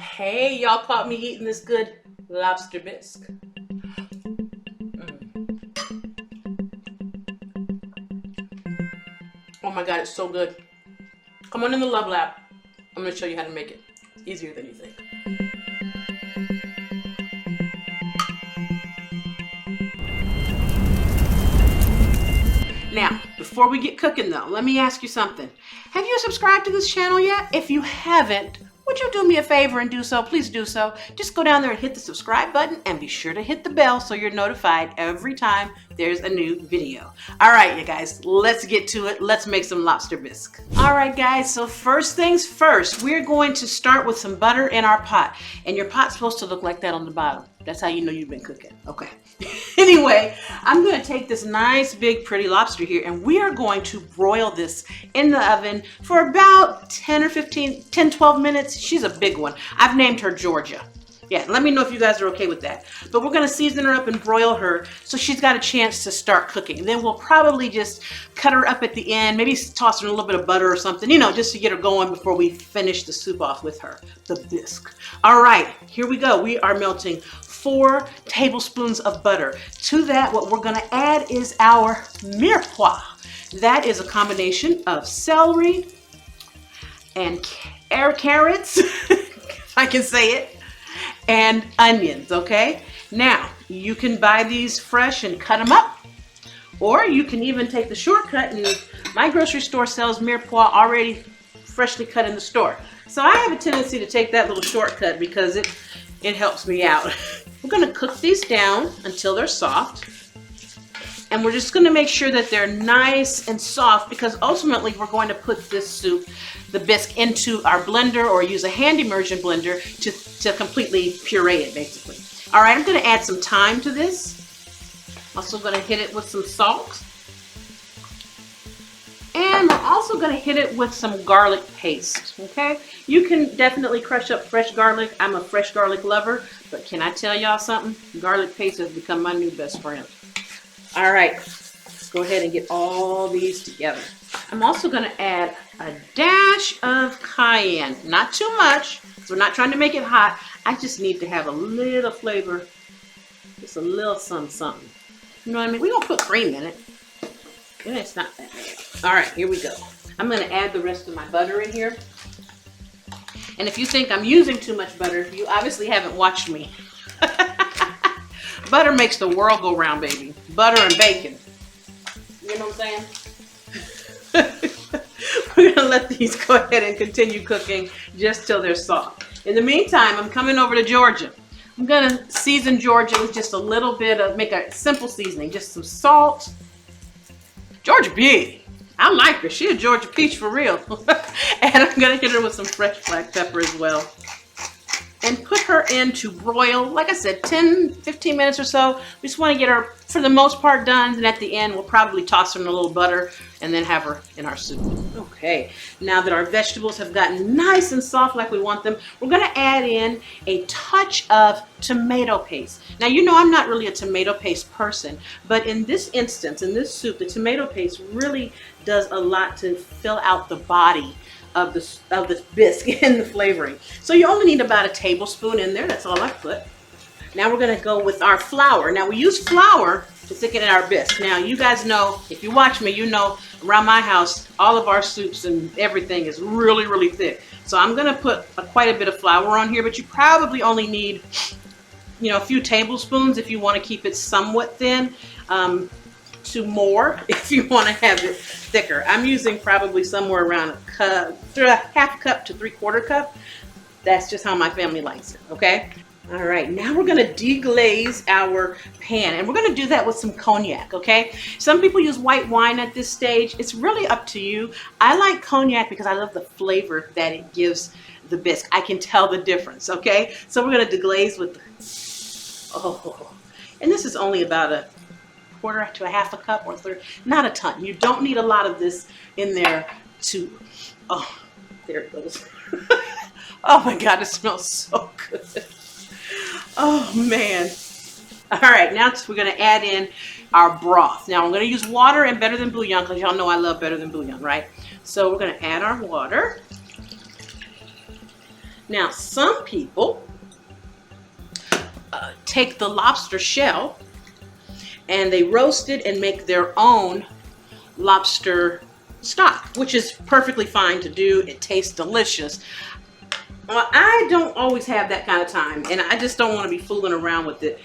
Hey, y'all caught me eating this good lobster bisque. Oh my God, it's so good. Come on in the Love Lab. I'm gonna show you how to make it. It's easier than you think. Now, before we get cooking though, let me ask you something. Have you subscribed to this channel yet? If you haven't, would you do me a favor and do so? Please do so. Just go down there and hit the subscribe button and be sure to hit the bell so you're notified every time there's a new video. All right, you guys, let's get to it. Let's make some lobster bisque. All right, guys, so first things first, we're going to start with some butter in our pot. And your pot's supposed to look like that on the bottom. That's how you know you've been cooking. Okay. Anyway, I'm going to take this nice big pretty lobster here and we are going to broil this in the oven for about 10 or 12 minutes. She's a big one. I've named her Georgia. Yeah, let me know if you guys are okay with that. But we're going to season her up and broil her so she's got a chance to start cooking. And then we'll probably just cut her up at the end, maybe toss her in a little bit of butter or something, you know, just to get her going before we finish the soup off with her, the bisque. All right, here we go. We are melting 4 tablespoons of butter. To that, what we're going to add is our mirepoix. That is a combination of celery and carrots, if I can say it, and onions, okay? Now, you can buy these fresh and cut them up, or you can even take the shortcut, and my grocery store sells mirepoix already freshly cut in the store. So I have a tendency to take that little shortcut because it helps me out. We're gonna cook these down until they're soft. And we're just gonna make sure that they're nice and soft because ultimately we're going to put this soup, the bisque, into our blender or use a hand immersion blender to completely puree it basically. All right, I'm gonna add some thyme to this. Also gonna hit it with some salt. And we're also gonna hit it with some garlic paste, okay? You can definitely crush up fresh garlic. I'm a fresh garlic lover, but can I tell y'all something? Garlic paste has become my new best friend. All right, let's go ahead and get all these together. I'm also gonna add a dash of cayenne. Not too much, because we're not trying to make it hot. I just need to have a little flavor, just a little something. You know what I mean? We're gonna put cream in it. It's not that bad. All right, here we go. I'm gonna add the rest of my butter in here. And if you think I'm using too much butter, you obviously haven't watched me. Butter makes the world go round, baby. Butter and bacon. You know what I'm saying? We're gonna let these go ahead and continue cooking just till they're soft. In the meantime, I'm coming over to Georgia. I'm gonna season Georgia with just a little bit of, make a simple seasoning, just some salt. Georgia big. I like her. She a Georgia peach for real. And I'm gonna hit her with some fresh black pepper as well. And put her in to broil, like I said, 10-15 minutes or so. We just want to get her, for the most part, done. And at the end, we'll probably toss her in a little butter and then have her in our soup. Okay, now that our vegetables have gotten nice and soft like we want them, we're going to add in a touch of tomato paste. Now, you know I'm not really a tomato paste person, but in this instance, in this soup, the tomato paste really does a lot to fill out the body of the bisque and the flavoring. So you only need about a tablespoon in there. That's all I put. Now we're gonna go with our flour. Now we use flour to thicken our bisque. Now you guys know, if you watch me, you know around my house, all of our soups and everything is really, really thick. So I'm gonna put quite a bit of flour on here, but you probably only need, you know, a few tablespoons if you want to keep it somewhat thin. To more if you want to have it thicker. I'm using probably somewhere around a half cup to 3/4 cup. That's just how my family likes it, okay? All right, now we're gonna deglaze our pan and we're gonna do that with some cognac, okay? Some people use white wine at this stage. It's really up to you. I like cognac because I love the flavor that it gives the bisque. I can tell the difference, okay? So we're gonna deglaze with, and this is only about a 1/4 to a half a cup or 1/3, not a ton. You don't need a lot of this in there to, oh, there it goes. Oh my God, it smells so good. Oh man. All right, now we're gonna add in our broth. Now I'm gonna use water and Better Than Bouillon because y'all know I love Better Than Bouillon, right? So we're gonna add our water. Now, some people take the lobster shell and they roast it and make their own lobster stock, which is perfectly fine to do. It tastes delicious. I don't always have that kind of time, and I just don't want to be fooling around with it,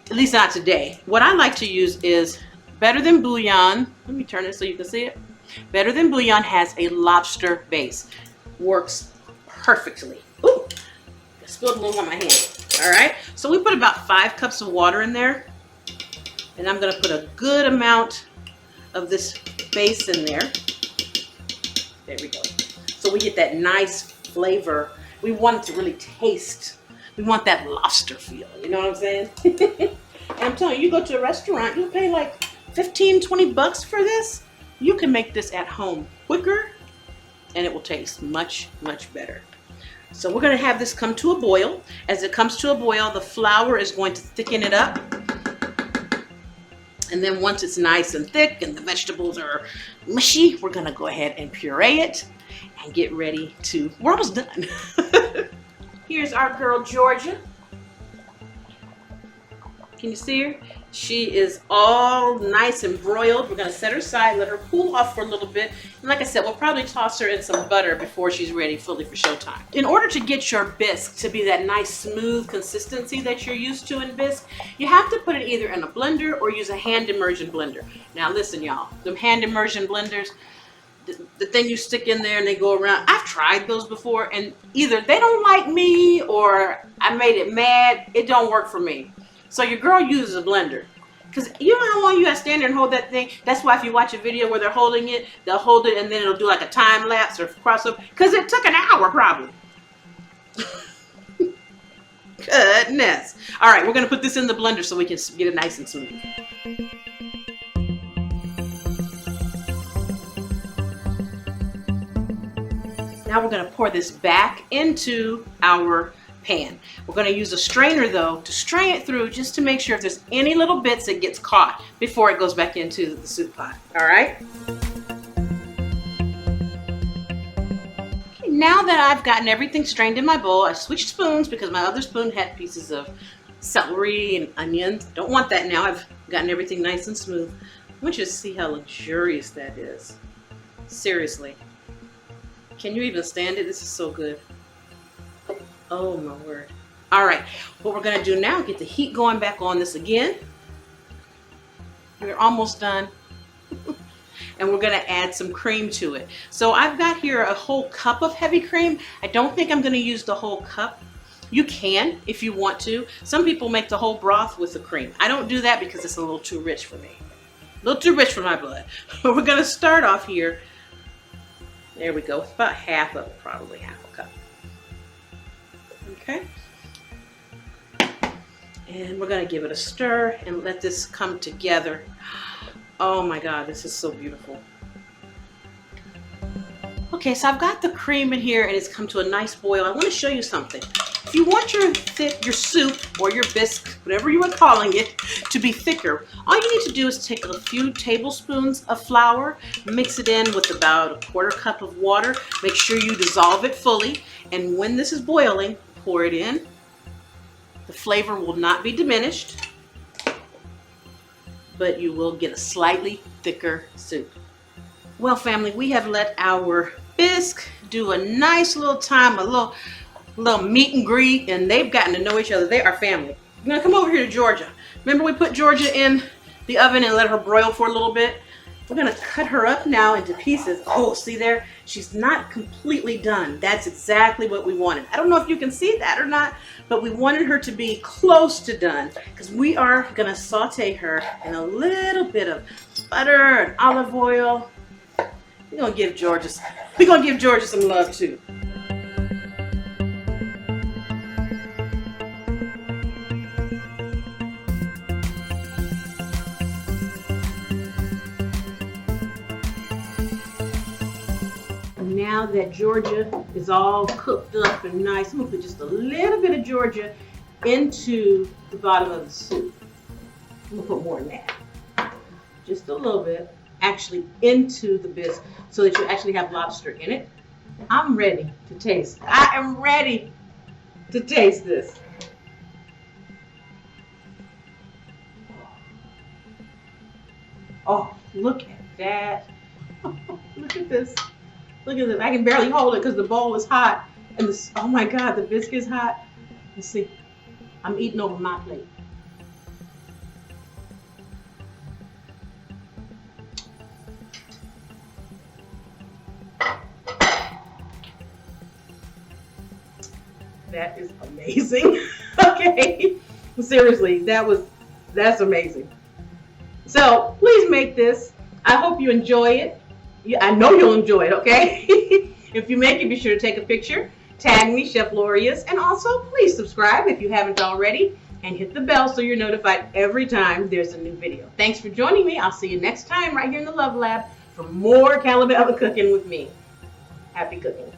at least not today. What I like to use is Better Than Boullion. Let me turn it so you can see it. Better Than Boullion has a lobster base. Works perfectly. Ooh, I spilled a little on my hand. All right, so we put about 5 cups of water in there, and I'm gonna put a good amount of this base in there. There we go. So we get that nice flavor. We want it to really taste. We want that lobster feel, you know what I'm saying? And I'm telling you, you go to a restaurant, you'll pay like 15, 20 bucks for this. You can make this at home quicker, and it will taste much, much better. So we're gonna have this come to a boil. As it comes to a boil, the flour is going to thicken it up. And then once it's nice and thick and the vegetables are mushy, we're gonna go ahead and puree it and get ready to, we're almost done. Here's our girl, Georgia. Can you see her? She is all nice and broiled. We're gonna set her aside, let her cool off for a little bit. And like I said, we'll probably toss her in some butter before she's ready fully for showtime. In order to get your bisque to be that nice smooth consistency that you're used to in bisque, you have to put it either in a blender or use a hand immersion blender. Now listen, y'all, them hand immersion blenders, the thing you stick in there and they go around. I've tried those before, and either they don't like me or I made it mad. It don't work for me. So your girl uses a blender. Because you know how long you have to stand there and hold that thing? That's why if you watch a video where they're holding it, they'll hold it and then it'll do like a time lapse or crossover. Because it took an hour probably. Goodness. All right, we're going to put this in the blender so we can get it nice and smooth. Now we're going to pour this back into our pan. We're going to use a strainer though to strain it through just to make sure if there's any little bits that gets caught before it goes back into the soup pot. All right. Okay, now that I've gotten everything strained in my bowl, I switched spoons because my other spoon had pieces of celery and onions. Don't want that now. I've gotten everything nice and smooth. I want you to see how luxurious that is. Seriously. Can you even stand it? This is so good. Oh my word. All right, what we're gonna do now, get the heat going back on this again. We're almost done. And we're gonna add some cream to it. So I've got here a whole cup of heavy cream. I don't think I'm gonna use the whole cup. You can if you want to. Some people make the whole broth with the cream. I don't do that because it's a little too rich for me. A little too rich for my blood. But we're gonna start off here. There we go, about half of it, probably half a cup. Okay. And we're gonna give it a stir and let this come together. Oh my God, this is so beautiful. Okay, so I've got the cream in here and it's come to a nice boil. I want to show you something. If you want your soup or your bisque, whatever you are calling it, to be thicker, all you need to do is take a few tablespoons of flour, mix it in with about a 1/4 cup of water. Make sure you dissolve it fully. And when this is boiling, pour it in. The flavor will not be diminished, but you will get a slightly thicker soup. Well, family, we have let our bisque do a nice little time, a little meet and greet, and they've gotten to know each other. They are family. I'm gonna come over here to Georgia. Remember we put Georgia in the oven and let her broil for a little bit? We're gonna cut her up now into pieces. Oh, see there? She's not completely done. That's exactly what we wanted. I don't know if you can see that or not, but we wanted her to be close to done because we are gonna saute her in a little bit of butter and olive oil. We're gonna give Georgia some love too. Now that Georgia is all cooked up and nice, I'm gonna put just a little bit of Georgia into the bottom of the soup. I'm gonna put more than that. Just a little bit, actually into the bisque, so that you actually have lobster in it. I'm ready to taste. I am ready. to taste this. Oh, look at that. Look at this. Look at this. I can barely hold it because the bowl is hot. And this, oh my God, the biscuit is hot. Let's see. I'm eating over my plate. That is amazing. Okay. Seriously, that's amazing. So please make this. I hope you enjoy it. I know you'll enjoy it, okay? If you make it, be sure to take a picture. Tag me, Chef Lorious. And also, please subscribe if you haven't already. And hit the bell so you're notified every time there's a new video. Thanks for joining me. I'll see you next time right here in the Love Lab for more calibama cooking with me. Happy cooking.